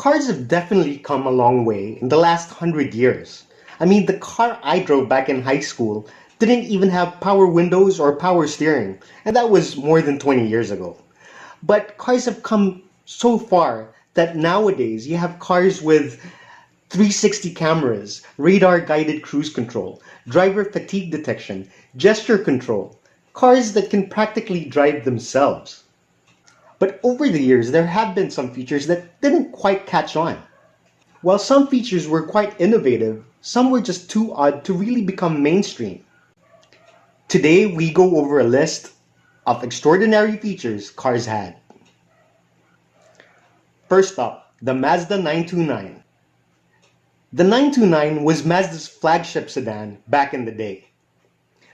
Cars have definitely come a long way in the last 100 years. I mean, the car I drove back in high school didn't even have power windows or power steering, and that was more than 20 years ago. But cars have come so far that nowadays you have cars with 360 cameras, radar guided cruise control, driver fatigue detection, gesture control, cars that can practically drive themselves. But over the years, there have been some features that didn't quite catch on. While some features were quite innovative, some were just too odd to really become mainstream. Today, we go over a list of extraordinary features cars had. First up, the Mazda 929. The 929 was Mazda's flagship sedan back in the day.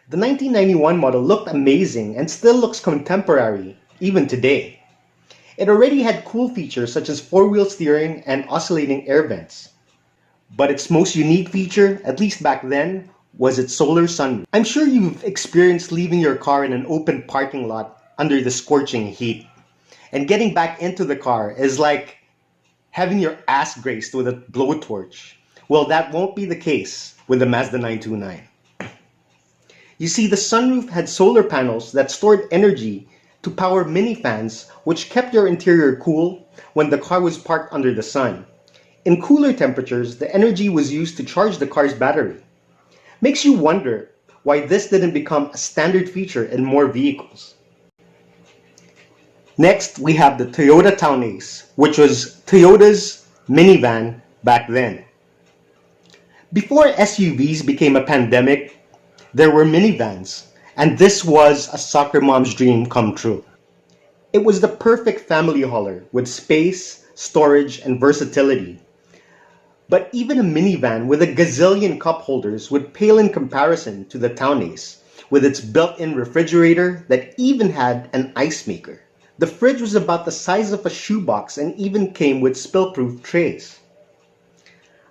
The 1991 model looked amazing and still looks contemporary, even today. It already had cool features such as four-wheel steering and oscillating air vents. But its most unique feature, at least back then, was its solar sunroof. I'm sure you've experienced leaving your car in an open parking lot under the scorching heat. And getting back into the car is like having your ass graced with a blowtorch. Well, that won't be the case with the Mazda 929. You see, the sunroof had solar panels that stored energy to power mini fans, which kept your interior cool when the car was parked under the sun. In cooler temperatures, the energy was used to charge the car's battery. Makes you wonder why this didn't become a standard feature in more vehicles. Next, we have the Toyota Townies, which was Toyota's minivan back then. Before SUVs became a pandemic, there were minivans, and this was a soccer mom's dream come true. It was the perfect family hauler with space, storage, and versatility. But even a minivan with a gazillion cup holders would pale in comparison to the Townies, with its built-in refrigerator that even had an ice maker. The fridge was about the size of a shoebox and even came with spill-proof trays.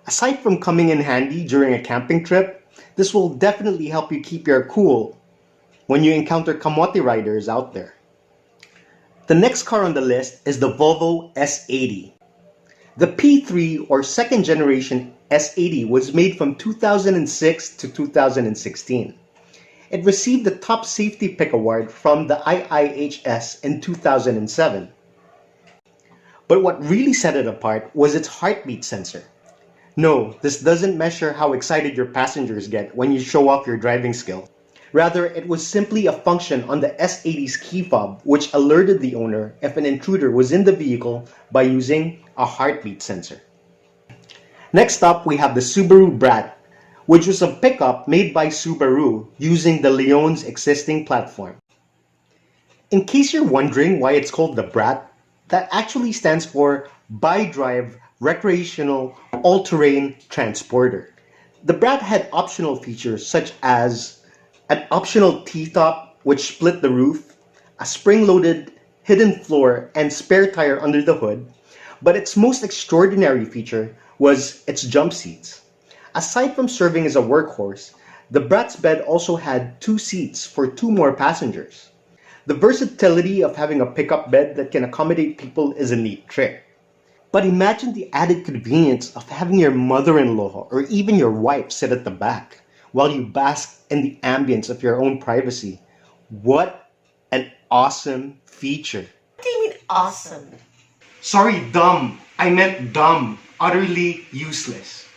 Aside from coming in handy during a camping trip, this will definitely help you keep your cool when you encounter kamote riders out there. The next car on the list is the Volvo S80. The P3 or second generation S80 was made from 2006 to 2016. It received the Top Safety Pick Award from the IIHS in 2007. But what really set it apart was its heartbeat sensor. No, this doesn't measure how excited your passengers get when you show off your driving skill. Rather, it was simply a function on the S80's key fob which alerted the owner if an intruder was in the vehicle by using a heartbeat sensor. Next up, we have the Subaru Brat, which was a pickup made by Subaru using the Leon's existing platform. In case you're wondering why it's called the Brat, that actually stands for Bi-Drive Recreational All-Terrain Transporter. The Brat had optional features such as an optional T-top which split the roof, a spring-loaded hidden floor, and spare tire under the hood, but its most extraordinary feature was its jump seats. Aside from serving as a workhorse, the Brat's bed also had 2 seats for 2 more passengers. The versatility of having a pickup bed that can accommodate people is a neat trick. But imagine the added convenience of having your mother-in-law or even your wife sit at the back while you bask in the ambience of your own privacy. What an awesome feature. What do you mean awesome? Sorry, dumb. I meant dumb. Utterly useless.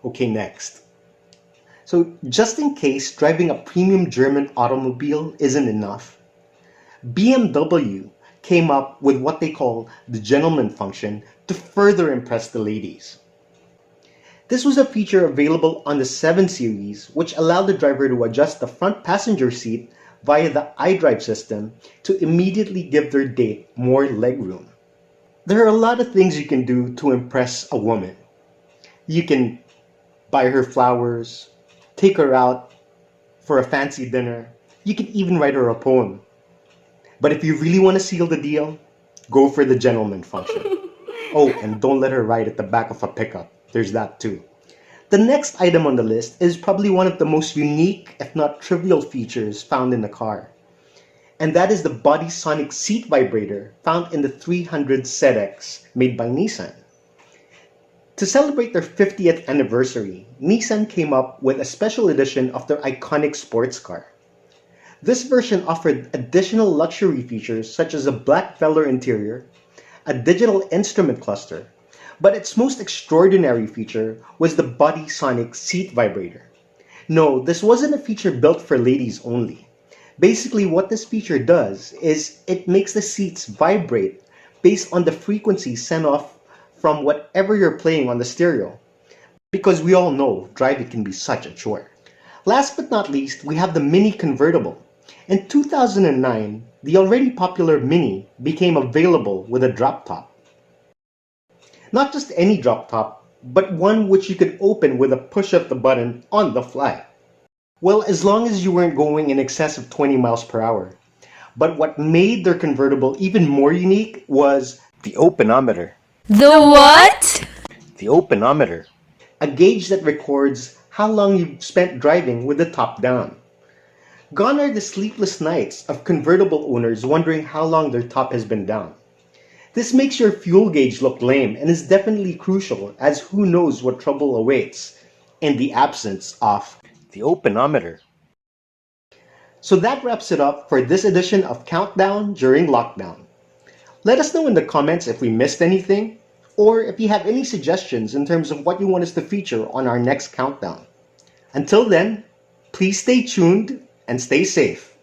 Okay, next. So just in case driving a premium German automobile isn't enough, BMW came up with what they call the Gentleman Function to further impress the ladies. This was a feature available on the 7 Series, which allowed the driver to adjust the front passenger seat via the iDrive system to immediately give their date more legroom. There are a lot of things you can do to impress a woman. You can buy her flowers, take her out for a fancy dinner. You can even write her a poem. But if you really want to seal the deal, go for the Gentleman Function. Oh, and don't let her ride at the back of a pickup. There's that too. The next item on the list is probably one of the most unique, if not trivial features found in the car. and that is the body-sonic seat vibrator found in the 300 ZX made by Nissan. To celebrate their 50th anniversary, Nissan came up with a special edition of their iconic sports car. This version offered additional luxury features such as a black velour interior, a digital instrument cluster, but its most extraordinary feature was the body-sonic seat vibrator. No, this wasn't a feature built for ladies only. Basically, what this feature does is it makes the seats vibrate based on the frequency sent off from whatever you're playing on the stereo. Because we all know driving can be such a chore. Last but not least, we have the Mini Convertible. In 2009, the already popular Mini became available with a drop top. Not just any drop top, but one which you could open with a push of the button on the fly. Well, as long as you weren't going in excess of 20 miles per hour. But what made their convertible even more unique was the openometer. The what? The openometer, a gauge that records how long you've spent driving with the top down. Gone are the sleepless nights of convertible owners wondering how long their top has been down. This makes your fuel gauge look lame and is definitely crucial, as who knows what trouble awaits in the absence of the openometer. So that wraps it up for this edition of Countdown during lockdown. Let us know in the comments if we missed anything, or if you have any suggestions in terms of what you want us to feature on our next countdown. Until then, please stay tuned and stay safe.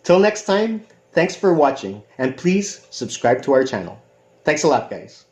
Till next time, thanks for watching, and please subscribe to our channel. Thanks a lot, guys.